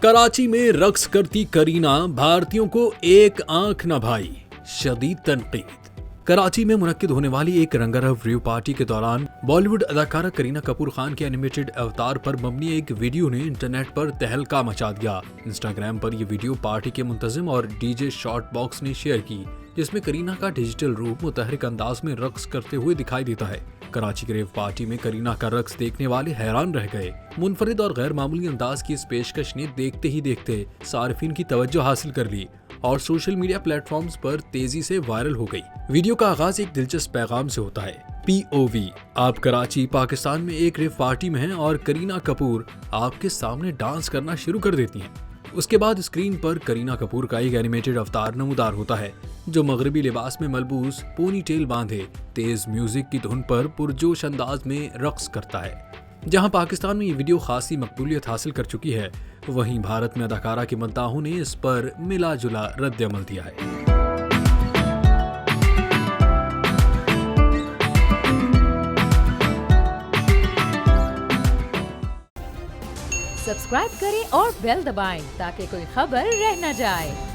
कराची में रक्स करती करीना, भारतीयों को एक आंख न भाई, शदीद तनकीद। कराची में मुनक्किद होने वाली एक रंगारंग रेव पार्टी के दौरान बॉलीवुड अदाकारा करीना कपूर खान के एनिमेटेड अवतार पर मबनी एक वीडियो ने इंटरनेट पर तहलका मचा दिया। इंस्टाग्राम पर यह वीडियो पार्टी के मुंतजिम और डीजे शॉर्ट बॉक्स ने शेयर की, जिसमें करीना का डिजिटल रूप मुतहरिक अंदाज में रक्स करते हुए दिखाई देता है। कराची की रेव पार्टी में करीना का रक्स देखने वाले हैरान रह गए। मुनफरिद और गैर मामूली अंदाज की इस पेशकश ने देखते ही देखते सारिफिन की तवज्जो हासिल कर ली और सोशल मीडिया प्लेटफॉर्म्स पर तेजी से वायरल हो गई। वीडियो का आगाज एक दिलचस्प पैगाम से होता है। POV, आप कराची पाकिस्तान में एक रेव पार्टी में हैं और करीना कपूर आपके सामने डांस करना शुरू कर देती हैं। उसके बाद स्क्रीन पर करीना कपूर का एक एनिमेटेड अवतार नमूदार होता है, जो मगरबी लिबास में मलबूस पोनी टेल बांधे तेज म्यूजिक की धुन पर पुरजोश अंदाज में रक्स करता है। जहां पाकिस्तान में ये वीडियो खासी मकबूलियत हासिल कर चुकी है, वहीं भारत में अदाकारा के मद्दाहों ने इस पर मिला जुला रद्द-ए-अमल दिया है। सब्सक्राइब करें और बेल दबाएं ताकि कोई खबर रह न जाए।